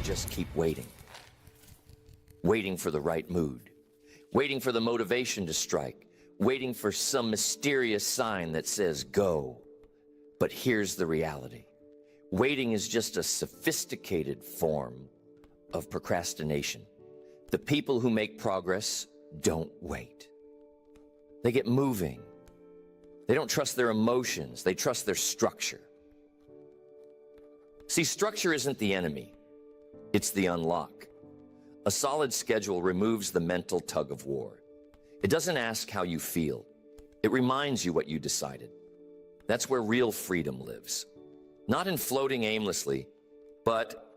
just keep waiting. Waiting for the right mood. Waiting for the motivation to strike. Waiting for some mysterious sign that says go. But here's the reality. Waiting is just a sophisticated form of procrastination. The people who make progress don't wait. They get moving. They don't trust their emotions. They trust their structure. See, structure isn't the enemy. It's the unlock. A solid schedule removes the mental tug of war. It doesn't ask how you feel. It reminds you what you decided. That's where real freedom lives. Not in floating aimlessly, but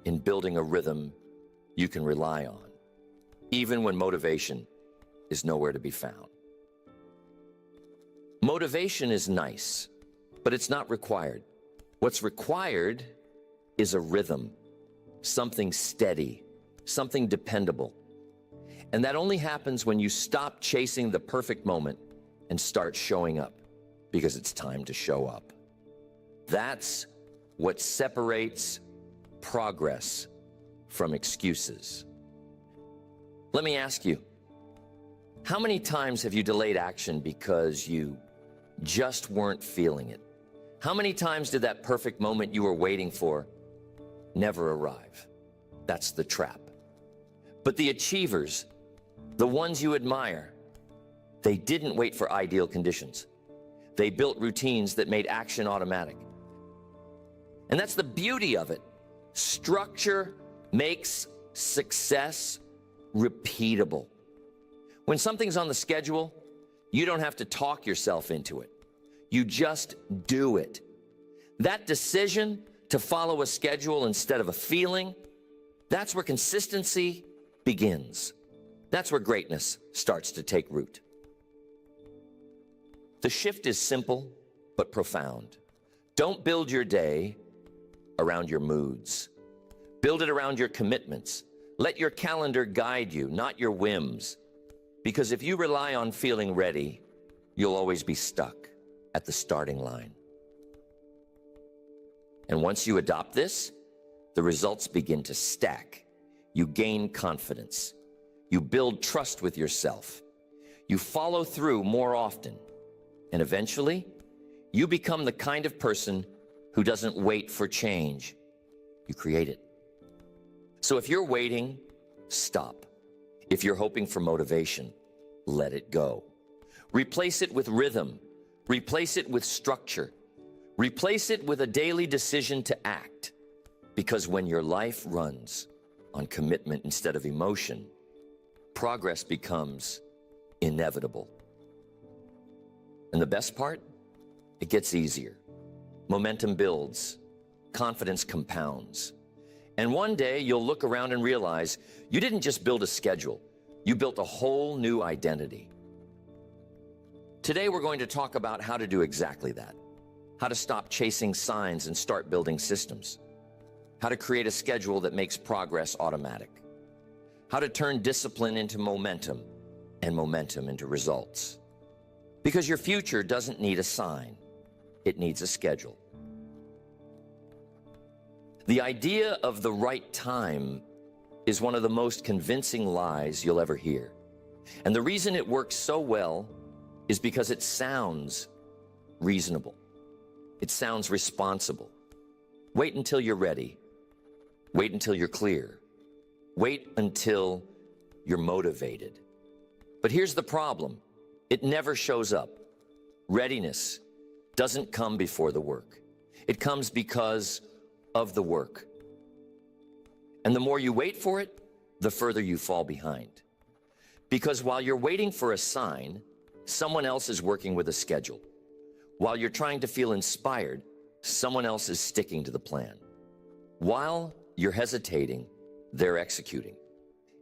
in building a rhythm you can rely on, even when motivation is nowhere to be found. Motivation is nice, but it's not required. What's required is a rhythm, something steady, something dependable. And that only happens when you stop chasing the perfect moment and start showing up, because it's time to show up. That's what separates progress from excuses. Let me ask you, how many times have you delayed action because you just weren't feeling it? How many times did that perfect moment you were waiting for never arrive? That's the trap. But the achievers, the ones you admire, they didn't wait for ideal conditions. They built routines that made action automatic. And that's the beauty of it. Structure makes success repeatable. When something's on the schedule, you don't have to talk yourself into it. You just do it. That decision to follow a schedule instead of a feeling, that's where consistency begins. That's where greatness starts to take root. The shift is simple but profound. Don't build your day around your moods. Build it around your commitments. Let your calendar guide you, not your whims. Because if you rely on feeling ready, you'll always be stuck at the starting line. And once you adopt this, the results begin to stack. You gain confidence. You build trust with yourself. You follow through more often. And eventually, you become the kind of person who doesn't wait for change. You create it. So if you're waiting, stop. If you're hoping for motivation, let it go. Replace it with rhythm. Replace it with structure. Replace it with a daily decision to act. Because when your life runs on commitment instead of emotion, progress becomes inevitable. And the best part? It gets easier. Momentum builds. Confidence compounds. And one day you'll look around and realize you didn't just build a schedule. You built a whole new identity. Today we're going to talk about how to do exactly that. How to stop chasing signs and start building systems. How to create a schedule that makes progress automatic. How to turn discipline into momentum and momentum into results. Because your future doesn't need a sign. It needs a schedule. The idea of the right time is one of the most convincing lies you'll ever hear. And the reason it works so well is because it sounds reasonable. It sounds responsible. Wait until you're ready. Wait until you're clear. Wait until you're motivated. But here's the problem. It never shows up. Readiness doesn't come before the work. It comes because of the work. And the more you wait for it, the further you fall behind. Because while you're waiting for a sign, someone else is working with a schedule. While you're trying to feel inspired, someone else is sticking to the plan. While you're hesitating, they're executing.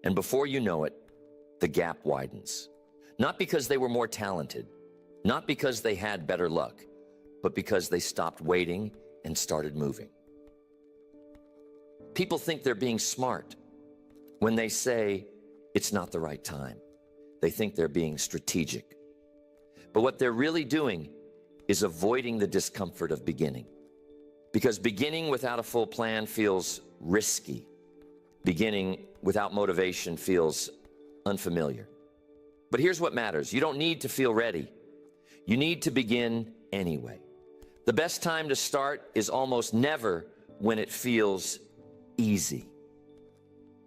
And before you know it, the gap widens. Not because they were more talented, not because they had better luck, but because they stopped waiting and started moving. People think they're being smart when they say it's not the right time. They think they're being strategic. But what they're really doing is avoiding the discomfort of beginning. Because beginning without a full plan feels risky. Beginning without motivation feels unfamiliar. But here's what matters. You don't need to feel ready. You need to begin anyway. The best time to start is almost never when it feels easy.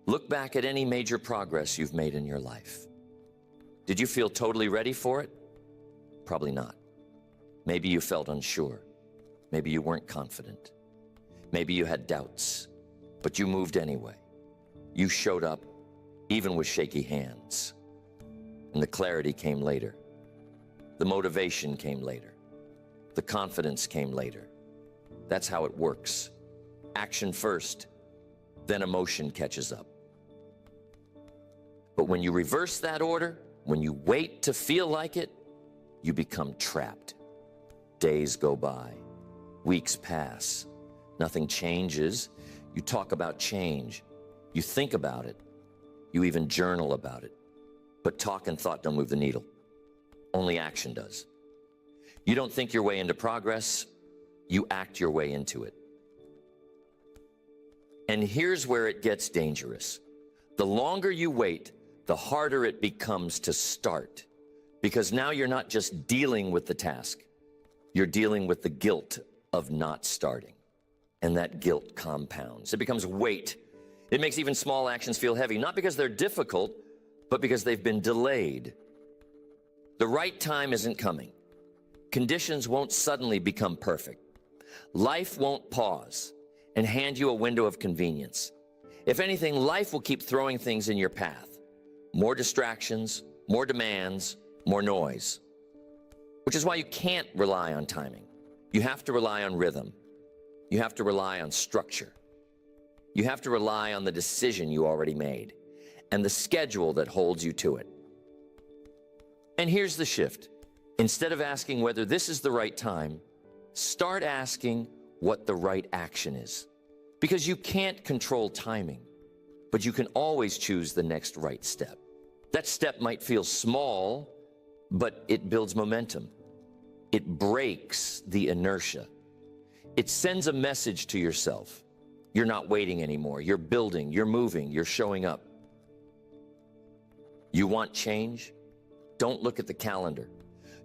Look back at any major progress you've made in your life. Did you feel totally ready for it? Probably not. Maybe you felt unsure. Maybe you weren't confident. Maybe you had doubts, but you moved anyway. You showed up, even with shaky hands. And the clarity came later. The motivation came later. The confidence came later. That's how it works. Action first, then emotion catches up. But when you reverse that order, when you wait to feel like it, you become trapped. Days go by, weeks pass, nothing changes. You talk about change, you think about it, you even journal about it. But talk and thought don't move the needle. Only action does. You don't think your way into progress, you act your way into it. And here's where it gets dangerous. The longer you wait, the harder it becomes to start. Because now you're not just dealing with the task, you're dealing with the guilt of not starting. And that guilt compounds. It becomes weight. It makes even small actions feel heavy, not because they're difficult, but because they've been delayed. The right time isn't coming. Conditions won't suddenly become perfect. Life won't pause and hand you a window of convenience. If anything, life will keep throwing things in your path. More distractions, more demands, more noise. Which is why you can't rely on timing. You have to rely on rhythm. You have to rely on structure. You have to rely on the decision you already made and the schedule that holds you to it. And here's the shift. Instead of asking whether this is the right time, start asking what the right action is. Because you can't control timing, but you can always choose the next right step. That step might feel small, but it builds momentum. It breaks the inertia. It sends a message to yourself. You're not waiting anymore. You're building, you're moving, you're showing up. You want change? Don't look at the calendar.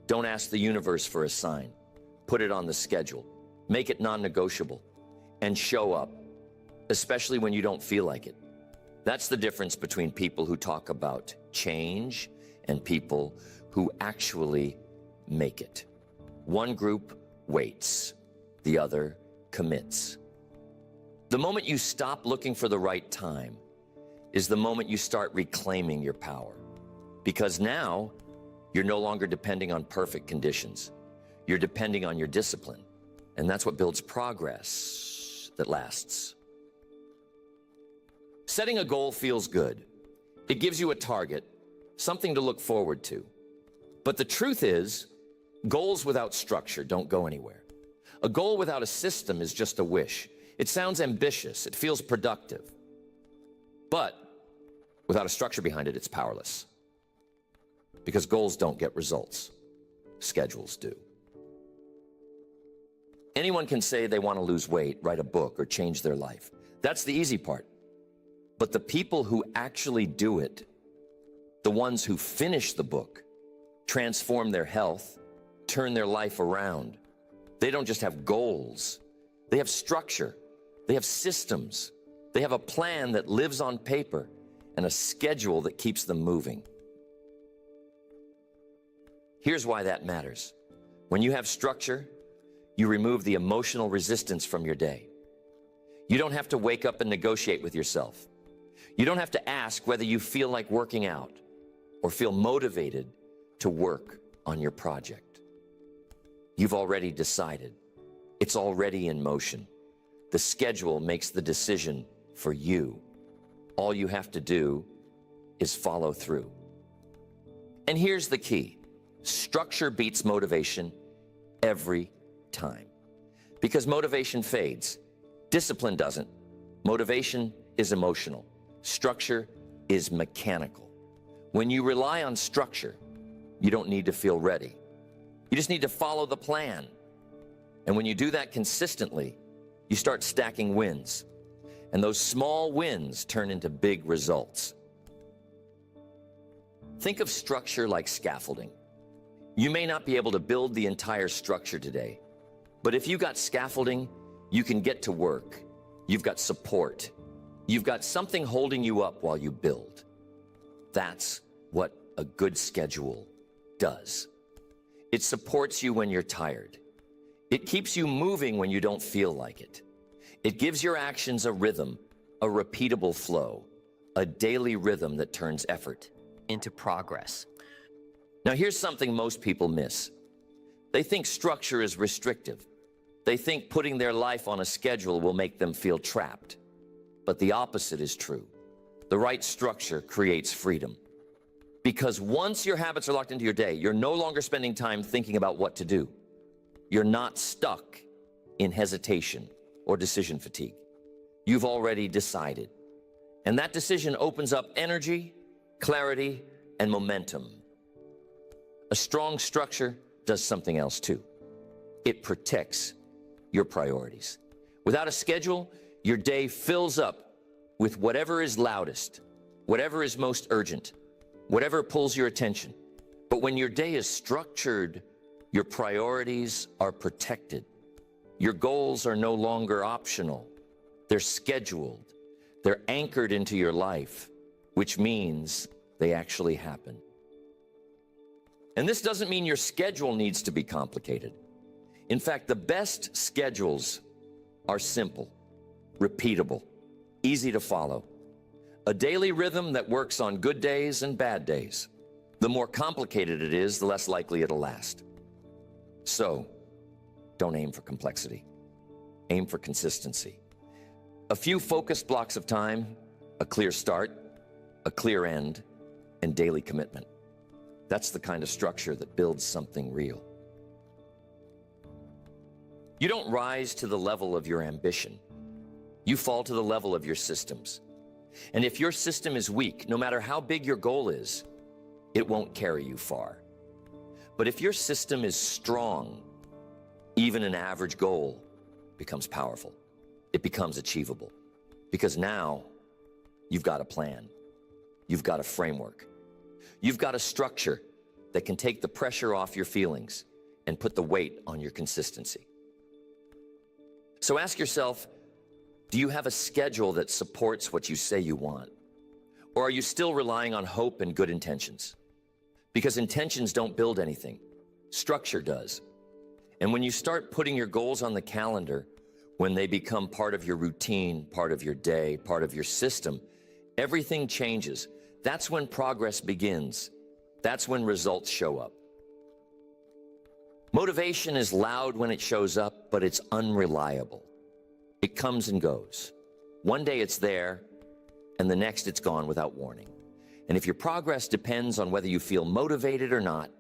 Don't ask the universe for a sign. Put it on the schedule. Make it non-negotiable. And show up, especially when you don't feel like it. That's the difference between people who talk about change and people who actually make it. One group waits, the other commits. The moment you stop looking for the right time is the moment you start reclaiming your power. Because now, you're no longer depending on perfect conditions. You're depending on your discipline. And that's what builds progress that lasts. Setting a goal feels good. It gives you a target, something to look forward to. But the truth is, goals without structure don't go anywhere. A goal without a system is just a wish. It sounds ambitious, it feels productive. But without a structure behind it, it's powerless. Because goals don't get results, schedules do. Anyone can say they want to lose weight, write a book, or change their life. That's the easy part. But the people who actually do it, the ones who finish the book, transform their health, turn their life around, they don't just have goals. They have structure. They have systems. They have a plan that lives on paper and a schedule that keeps them moving. Here's why that matters. When you have structure, you remove the emotional resistance from your day. You don't have to wake up and negotiate with yourself. You don't have to ask whether you feel like working out or feel motivated to work on your project. You've already decided. It's already in motion. The schedule makes the decision for you. All you have to do is follow through. And here's the key. Structure beats motivation every time. Because motivation fades. Discipline doesn't. Motivation is emotional. Structure is mechanical. When you rely on structure, you don't need to feel ready. You just need to follow the plan. And when you do that consistently, you start stacking wins. And those small wins turn into big results. Think of structure like scaffolding. You may not be able to build the entire structure today, but if you got scaffolding, you can get to work. You've got support. You've got something holding you up while you build. That's what a good schedule does. It supports you when you're tired. It keeps you moving when you don't feel like it. It gives your actions a rhythm, a repeatable flow, a daily rhythm that turns effort into progress. Now, here's something most people miss. They think structure is restrictive. They think putting their life on a schedule will make them feel trapped. But the opposite is true. The right structure creates freedom. Because once your habits are locked into your day, you're no longer spending time thinking about what to do. You're not stuck in hesitation or decision fatigue. You've already decided. And that decision opens up energy, clarity, and momentum. A strong structure does something else too. It protects your priorities. Without a schedule, your day fills up with whatever is loudest, whatever is most urgent, whatever pulls your attention. But when your day is structured, your priorities are protected. Your goals are no longer optional. They're scheduled. They're anchored into your life, which means they actually happen. And this doesn't mean your schedule needs to be complicated. In fact, the best schedules are simple, repeatable, easy to follow. A daily rhythm that works on good days and bad days. The more complicated it is, the less likely it'll last. So, don't aim for complexity. Aim for consistency. A few focused blocks of time, a clear start, a clear end, and daily commitment. That's the kind of structure that builds something real. You don't rise to the level of your ambition. You fall to the level of your systems. And if your system is weak, no matter how big your goal is, it won't carry you far. But if your system is strong, even an average goal becomes powerful. It becomes achievable. Because now you've got a plan. You've got a framework. You've got a structure that can take the pressure off your feelings and put the weight on your consistency. So ask yourself, do you have a schedule that supports what you say you want? Or are you still relying on hope and good intentions? Because intentions don't build anything. Structure does. And when you start putting your goals on the calendar, when they become part of your routine, part of your day, part of your system, everything changes. That's when progress begins. That's when results show up. Motivation is loud when it shows up, but it's unreliable. It comes and goes. One day it's there, and the next it's gone without warning. And if your progress depends on whether you feel motivated or not,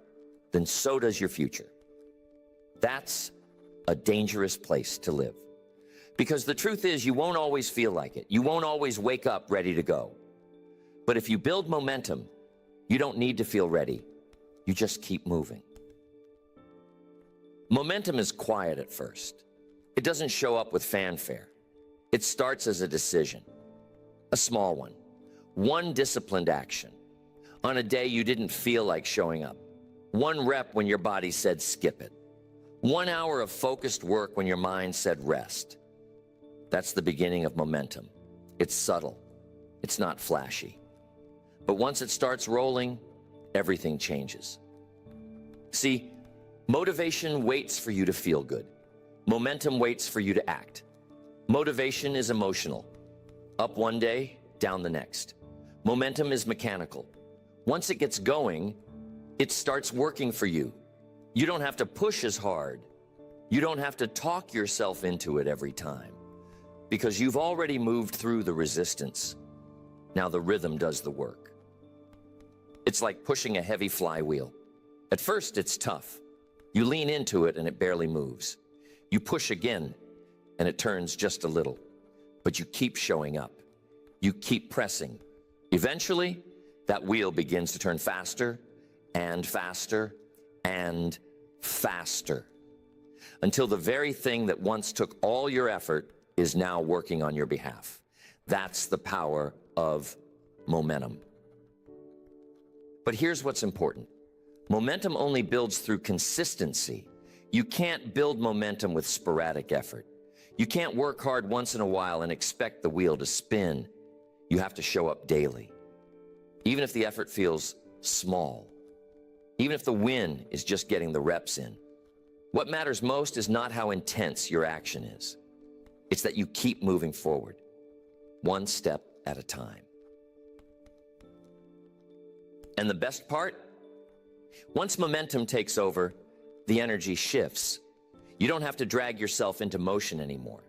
then so does your future. That's a dangerous place to live. Because the truth is, you won't always feel like it. You won't always wake up ready to go. But if you build momentum, you don't need to feel ready. You just keep moving. Momentum is quiet at first. It doesn't show up with fanfare. It starts as a decision, a small one, one disciplined action. On a day you didn't feel like showing up. One rep when your body said skip it. 1 hour of focused work when your mind said rest. That's the beginning of momentum. It's subtle. It's not flashy. But once it starts rolling, everything changes. See, motivation waits for you to feel good. Momentum waits for you to act. Motivation is emotional. Up one day, down the next. Momentum is mechanical. Once it gets going, it starts working for you. You don't have to push as hard. You don't have to talk yourself into it every time, because you've already moved through the resistance. Now the rhythm does the work. It's like pushing a heavy flywheel. At first, it's tough. You lean into it and it barely moves. You push again and it turns just a little, but you keep showing up. You keep pressing. Eventually, that wheel begins to turn faster and faster and faster, until the very thing that once took all your effort is now working on your behalf. That's the power of momentum. But here's what's important. Momentum only builds through consistency. You can't build momentum with sporadic effort. You can't work hard once in a while and expect the wheel to spin. You have to show up daily. Even if the effort feels small, even if the win is just getting the reps in. What matters most is not how intense your action is. It's that you keep moving forward, one step at a time. And the best part? Once momentum takes over, the energy shifts. You don't have to drag yourself into motion anymore.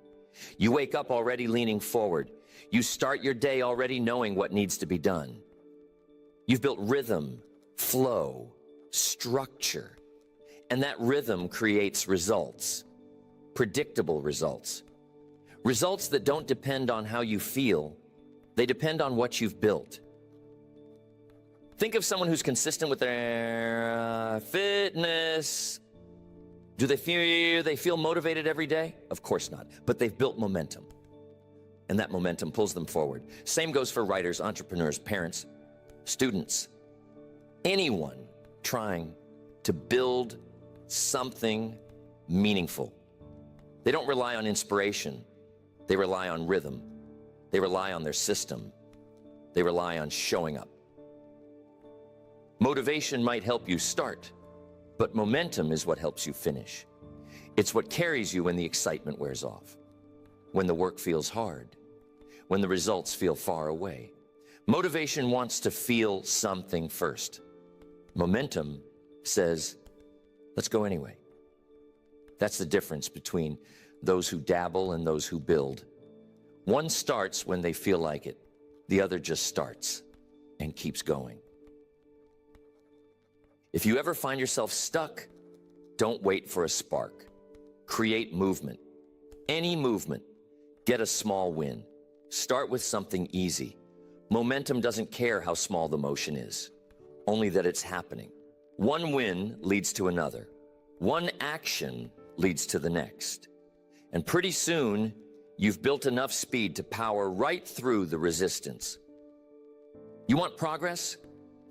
You wake up already leaning forward. You start your day already knowing what needs to be done. You've built rhythm, flow, structure, and that rhythm creates results, predictable results. Results that don't depend on how you feel, they depend on what you've built. Think of someone who's consistent with their fitness. Do they feel motivated every day? Of course not, but they've built momentum, and that momentum pulls them forward. Same goes for writers, entrepreneurs, parents, students, anyone trying to build something meaningful. They don't rely on inspiration. They rely on rhythm. They rely on their system. They rely on showing up. Motivation might help you start, but momentum is what helps you finish. It's what carries you when the excitement wears off, when the work feels hard, when the results feel far away. Motivation wants to feel something first. Momentum says, let's go anyway. That's the difference between those who dabble and those who build. One starts when they feel like it. The other just starts and keeps going. If you ever find yourself stuck, don't wait for a spark. Create movement. Any movement. Get a small win. Start with something easy. Momentum doesn't care how small the motion is, only that it's happening. One win leads to another. One action leads to the next. And pretty soon, you've built enough speed to power right through the resistance. You want progress?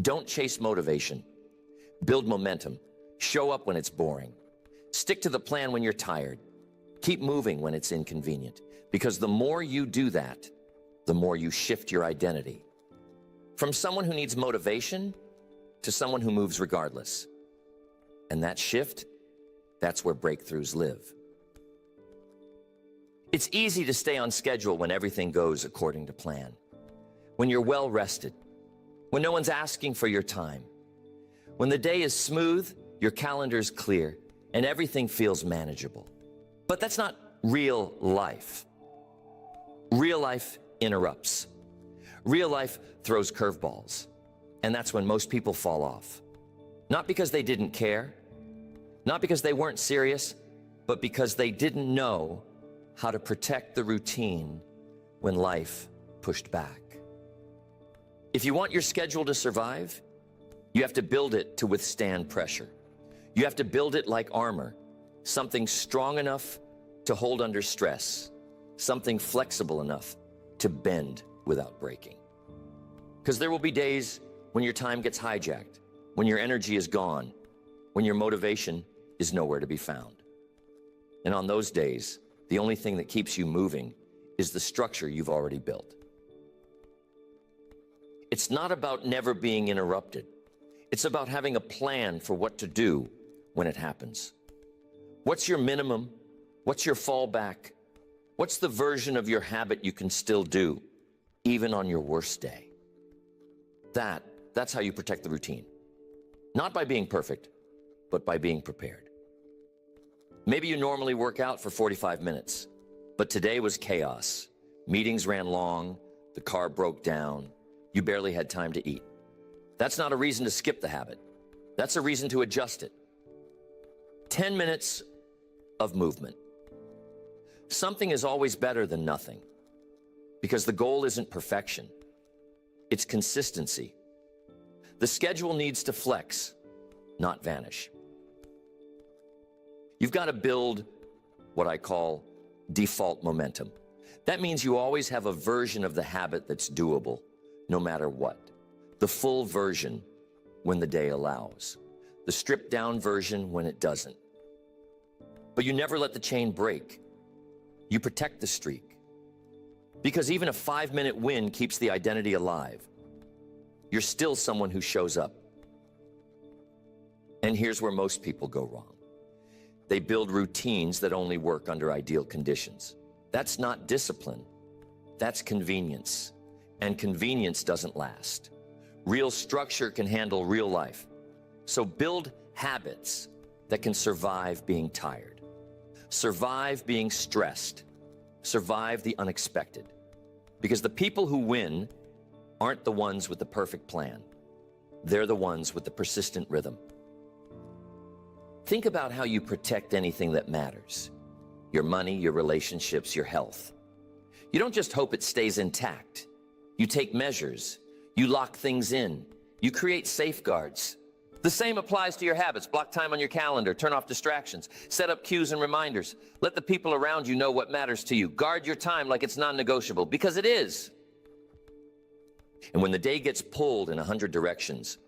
Don't chase motivation. Build momentum. Show up when it's boring. Stick to the plan when you're tired. Keep moving when it's inconvenient. Because the more you do that, the more you shift your identity. From someone who needs motivation to someone who moves regardless. And that shift, that's where breakthroughs live. It's easy to stay on schedule when everything goes according to plan. When you're well rested. When no one's asking for your time. When the day is smooth, your calendar's clear, and everything feels manageable. But that's not real life. Real life interrupts. Real life throws curveballs. And that's when most people fall off. Not because they didn't care, not because they weren't serious, but because they didn't know how to protect the routine when life pushed back. If you want your schedule to survive, you have to build it to withstand pressure. You have to build it like armor, something strong enough to hold under stress, something flexible enough to bend without breaking. Because there will be days when your time gets hijacked, when your energy is gone, when your motivation is nowhere to be found. And on those days, the only thing that keeps you moving is the structure you've already built. It's not about never being interrupted. It's about having a plan for what to do when it happens. What's your minimum? What's your fallback? What's the version of your habit you can still do, even on your worst day? That's how you protect the routine. Not by being perfect, but by being prepared. Maybe you normally work out for 45 minutes, but today was chaos. Meetings ran long, the car broke down, you barely had time to eat. That's not a reason to skip the habit. That's a reason to adjust it. 10 minutes of movement. Something is always better than nothing, because the goal isn't perfection. It's consistency. The schedule needs to flex, not vanish. You've got to build what I call default momentum. That means you always have a version of the habit that's doable, no matter what. The full version when the day allows. The stripped down version when it doesn't. But you never let the chain break. You protect the streak. Because even a 5-minute win keeps the identity alive. You're still someone who shows up. And here's where most people go wrong. They build routines that only work under ideal conditions. That's not discipline. That's convenience. And convenience doesn't last. Real structure can handle real life. So build habits that can survive being tired. Survive being stressed. Survive the unexpected. Because the people who win aren't the ones with the perfect plan. They're the ones with the persistent rhythm. Think about how you protect anything that matters. Your money, your relationships, your health. You don't just hope it stays intact. You take measures. You lock things in. You create safeguards. The same applies to your habits. Block time on your calendar. Turn off distractions. Set up cues and reminders. Let the people around you know what matters to you. Guard your time like it's non-negotiable, because it is. And when the day gets pulled in 100 directions,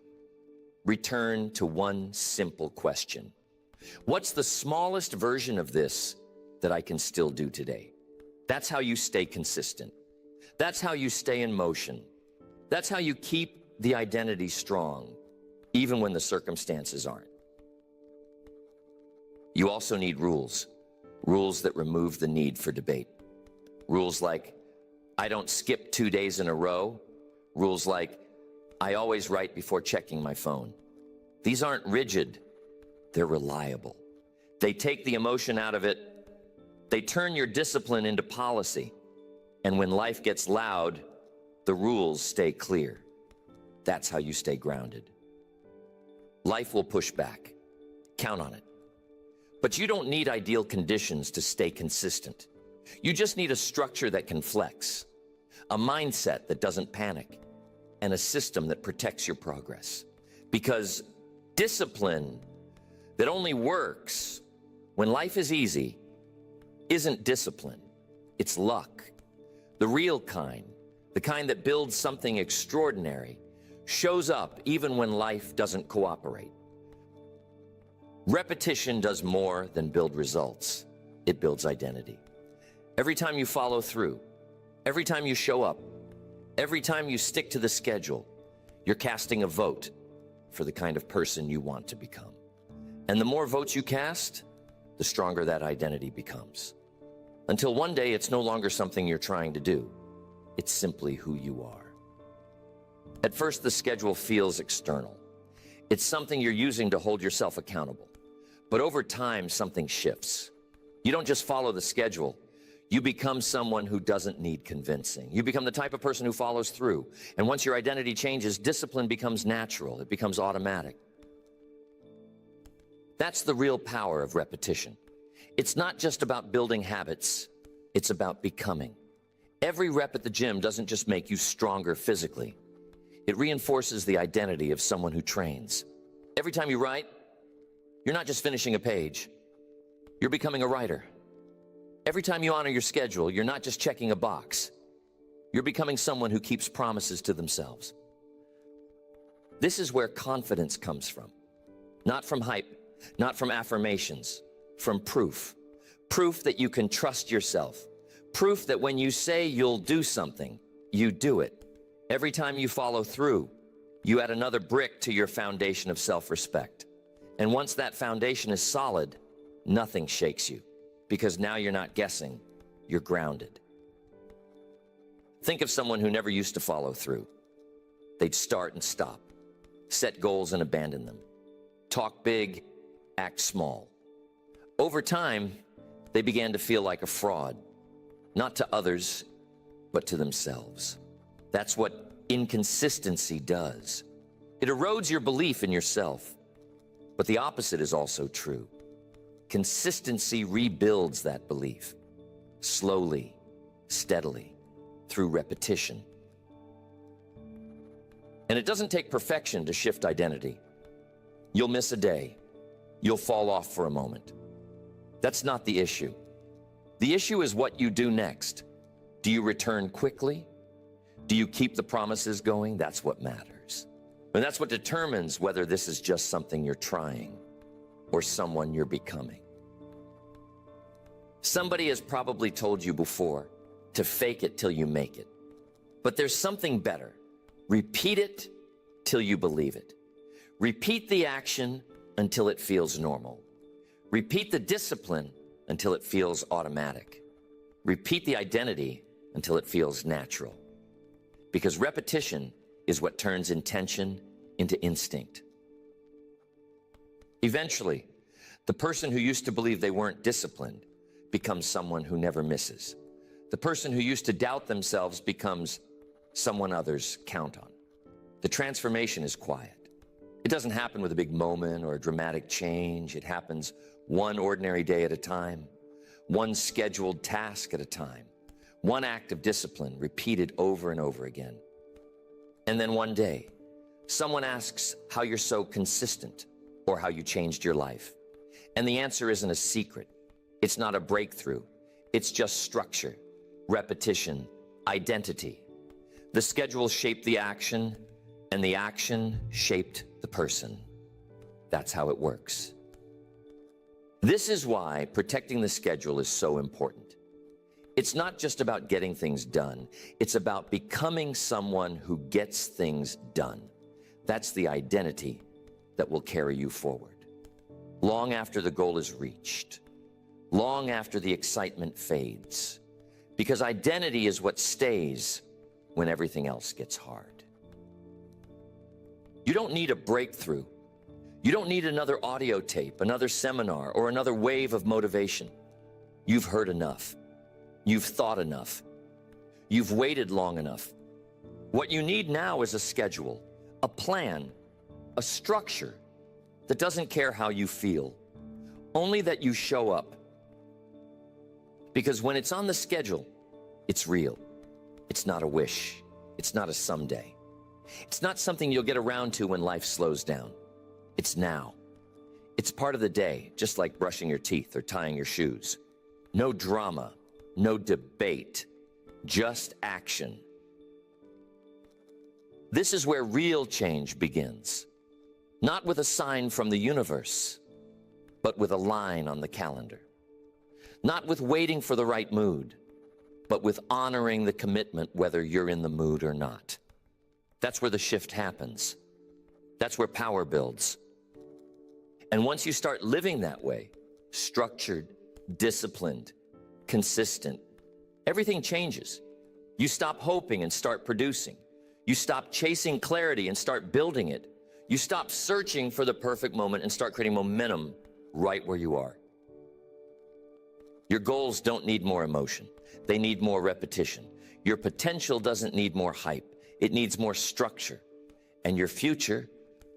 return to one simple question. What's the smallest version of this that I can still do today? That's how you stay consistent. That's how you stay in motion. That's how you keep the identity strong, even when the circumstances aren't. You also need rules. Rules that remove the need for debate. Rules like, I don't skip 2 days in a row. Rules like, I always write before checking my phone. These aren't rigid. They're reliable. They take the emotion out of it. They turn your discipline into policy. And when life gets loud, the rules stay clear. That's how you stay grounded. Life will push back. Count on it. But you don't need ideal conditions to stay consistent. You just need a structure that can flex, a mindset that doesn't panic, and a system that protects your progress. Because discipline that only works when life is easy isn't discipline. It's luck. The real kind, the kind that builds something extraordinary, shows up even when life doesn't cooperate. Repetition does more than build results. It builds identity. Every time you follow through, every time you show up, every time you stick to the schedule, you're casting a vote for the kind of person you want to become. And the more votes you cast, the stronger that identity becomes. Until one day, it's no longer something you're trying to do. It's simply who you are. At first, the schedule feels external. It's something you're using to hold yourself accountable. But over time, something shifts. You don't just follow the schedule. You become someone who doesn't need convincing. You become the type of person who follows through. And once your identity changes, discipline becomes natural. It becomes automatic. That's the real power of repetition. It's not just about building habits. It's about becoming. Every rep at the gym doesn't just make you stronger physically. It reinforces the identity of someone who trains. Every time you write, you're not just finishing a page. You're becoming a writer. Every time you honor your schedule, you're not just checking a box. You're becoming someone who keeps promises to themselves. This is where confidence comes from. Not from hype, not from affirmations, from proof. Proof that you can trust yourself. Proof that when you say you'll do something, you do it. Every time you follow through, you add another brick to your foundation of self-respect. And once that foundation is solid, nothing shakes you. Because now you're not guessing, you're grounded. Think of someone who never used to follow through. They'd start and stop, set goals and abandon them. Talk big, act small. Over time, they began to feel like a fraud, not to others, but to themselves. That's what inconsistency does. It erodes your belief in yourself. But the opposite is also true. Consistency rebuilds that belief, slowly, steadily, through repetition. And it doesn't take perfection to shift identity. You'll miss a day. You'll fall off for a moment. That's not the issue. The issue is what you do next. Do you return quickly? Do you keep the promises going? That's what matters. And that's what determines whether this is just something you're trying or someone you're becoming. Somebody has probably told you before to fake it till you make it. But there's something better. Repeat it till you believe it. Repeat the action until it feels normal. Repeat the discipline until it feels automatic. Repeat the identity until it feels natural. Because repetition is what turns intention into instinct. Eventually, the person who used to believe they weren't disciplined becomes someone who never misses. The person who used to doubt themselves becomes someone others count on. The transformation is quiet. It doesn't happen with a big moment or a dramatic change. It happens one ordinary day at a time, one scheduled task at a time, one act of discipline repeated over and over again. And then one day, someone asks how you're so consistent or how you changed your life. And the answer isn't a secret. It's not a breakthrough. It's just structure, repetition, identity. The schedule shaped the action, and the action shaped the person. That's how it works. This is why protecting the schedule is so important. It's not just about getting things done. It's about becoming someone who gets things done. That's the identity that will carry you forward. Long after the goal is reached, long after the excitement fades, because identity is what stays when everything else gets hard. You don't need a breakthrough. You don't need another audio tape, another seminar, or another wave of motivation. You've heard enough. You've thought enough. You've waited long enough. What you need now is a schedule, a plan, a structure that doesn't care how you feel, only that you show up. Because when it's on the schedule, it's real. It's not a wish. It's not a someday. It's not something you'll get around to when life slows down. It's now. It's part of the day, just like brushing your teeth or tying your shoes. No drama, no debate, just action. This is where real change begins. Not with a sign from the universe, but with a line on the calendar. Not with waiting for the right mood, but with honoring the commitment whether you're in the mood or not. That's where the shift happens. That's where power builds. And once you start living that way, structured, disciplined, consistent, everything changes. You stop hoping and start producing. You stop chasing clarity and start building it. You stop searching for the perfect moment and start creating momentum right where you are. Your goals don't need more emotion. They need more repetition. Your potential doesn't need more hype. It needs more structure. And your future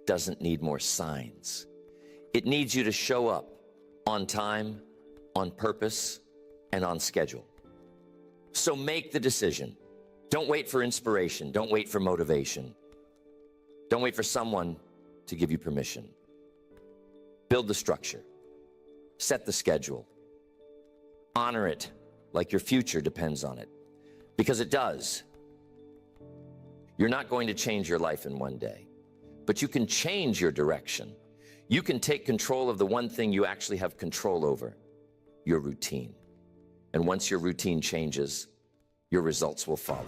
doesn't need more signs. It needs you to show up on time, on purpose, and on schedule. So make the decision. Don't wait for inspiration. Don't wait for motivation. Don't wait for someone to give you permission. Build the structure. Set the schedule. Honor it like your future depends on it. Because it does. You're not going to change your life in one day, but you can change your direction. You can take control of the one thing you actually have control over, your routine. And once your routine changes, your results will follow.